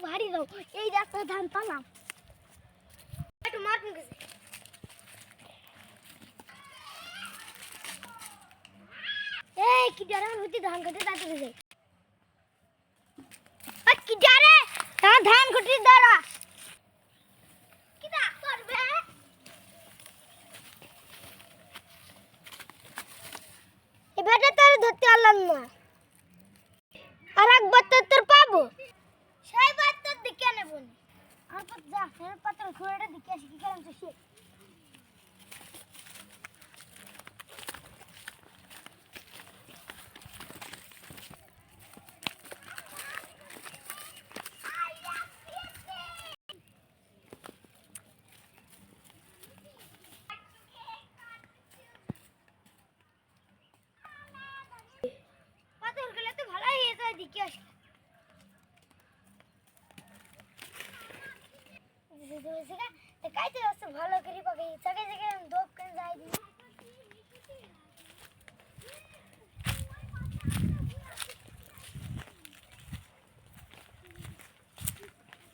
ভারী দাও এই রাস্তা ধান পালাম একটু মার গেছে এই কি জানা হইতে ধান কাটে তাড়াতাড়ি যাই আর কি জারে ধান কাটে দাঁড়া কি দা করবে এবারে তোর ধরতে পারলাম না আর একবার তোর পাবো সেই বার তোর দিকে নেব আর তো যা ফের পাত্র খুঁড়ে দিকে আসি কি করেন তো সে পাথর গুলো তো ভালোই হয়েছে দিকে আসি কাইতে আসছে ভালো করে পাবে জায়গা জায়গায় দোপ করে যাই দিই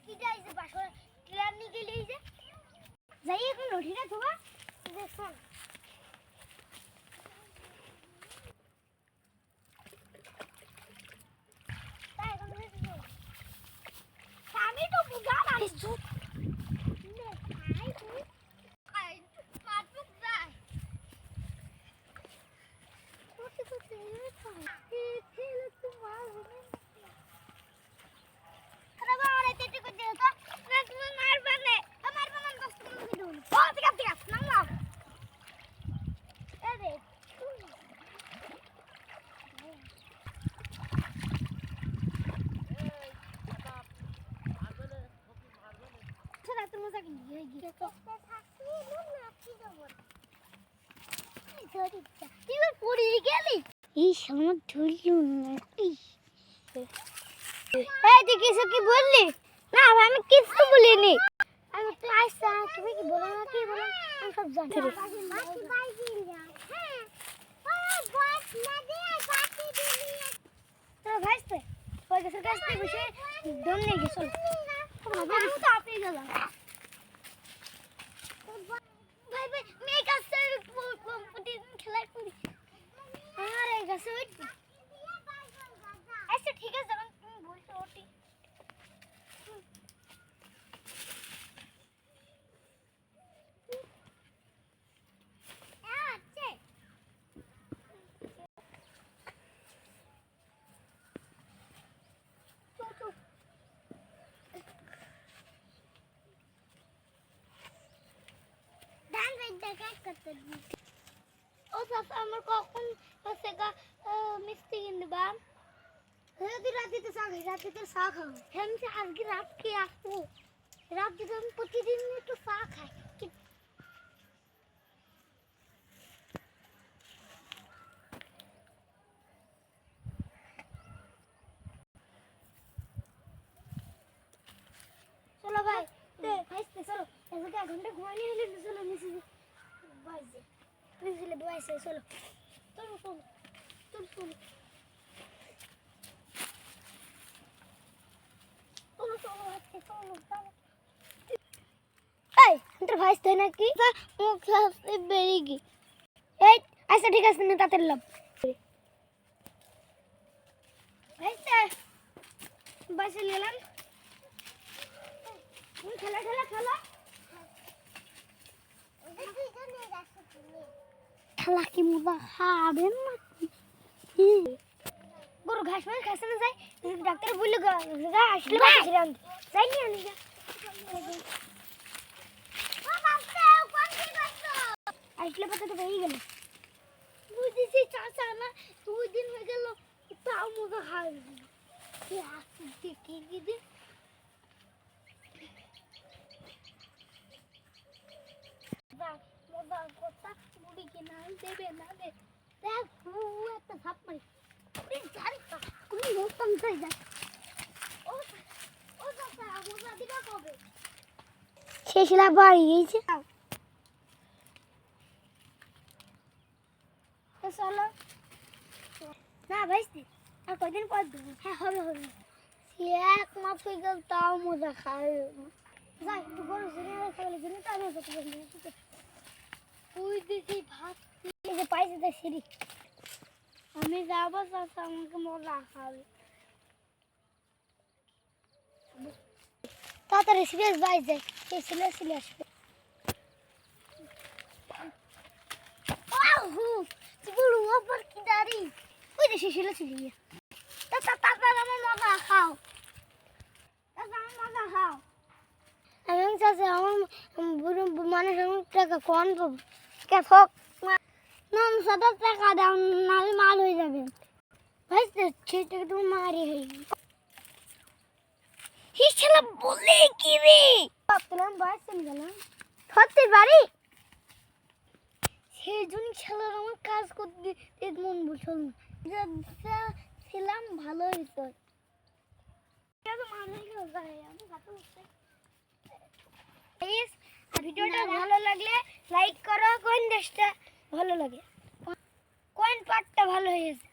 কি যাইছে বাসর ক্লিয়ার নি গেলি যে যাই এখন লঠি না তোমা দেখো তাই এখন আমি তো বুঝা মারিছো কি বললি না আমি কিছু বলিনি আমি তো আইসা তুমি কি বলো না কি বলো আমি সব জানি তো ভাইস্তে ওই গাছের কাছ থেকে বসে দম নিয়ে গেছিল আমি তো আপনি গেলাম ভাই ভাই মেয়ে কাছে কম্পিটিশন খেলা করি আরে গাছে উঠবি আচ্ছা ঠিক আছে যখন তুমি বলছো ওটি ও চাচা আমার কখন হচ্ছে মিষ্টি কিনে দেবা রাতে চা খাই রাতে তো চা খাও আমি আজকে রাত খেয়ে আসবো রাত যদি আমি প্রতিদিন একটু চা খাই চলো ভাই চলো এক ঘন্টা ঘুমানি হলে চলো নিচে বাইছে চলো চলো চলো চলো চলো চলো চলো আজকে চলো এই তোর ভাইস তাই নাকি মুখ সাথে বেরিয়ে গি এই আচ্ছা ঠিক আছে না তাতে লাভ ভাইসা বাইসে নিলাম খেলা খেলা খেলা খেলা কি মজা খাবেন না গরু ঘাস মানে খাসে না যায় ডাক্তার বললো গা আসলে যাই নি আনি যা আসলে পাতা তো বেরিয়ে গেল বুঝেছি চাচা না 2 দিন হয়ে গেল তাও মজা খাবে কি দিন দেবে না দে দেখ একটা ধাপ মারি কোন মোটম চাই যা ও ও চাচা মোজা দিবা কবে শেষলা বাড়ি গেছে তো চলো না ভাইস্তি আর কয়দিন পর দেবো হ্যাঁ হবে হবে এক মাস হয়ে গেল তাও মজা খায় যাই একটু বড় সিরিয়াল খাওয়ালে জন্য তো আমি করতে পারি তুই দিদি ভাত এই যে পাইছে দেখ সিঁড়ি আমি যাবো চাচা আমাকে মজা খাবে তাড়াতাড়ি সিরিয়াস বাইরে যায় সেই সিরিয়াস চলে আসবে তুই বলু ওপর কি দাঁড়ি ওই দেশে সিরিয়াস চলে গিয়ে তাড়াতাড়ি আমার মজা খাও আমার মজা খাও আমি চাচা আমার বুড়ো মানুষের টাকা কম পাবো কেফক না 70 টাকা দাও নাহলে মাল হয়ে যাবে ভাই সেটা তো মারি হয়ে হিসেলা বলে কি রে ভাবলাম বাইরে চলে গেলাম সত্যি বাড়ি সেই জন্য খেলার আমার কাজ করতে মন বসল না ছিলাম ভালো হইতো ভিডিওটা ভালো লাগলে লাইক করো কোন দেশটা ভালো লাগে কোন পার্টটা ভালো হয়েছে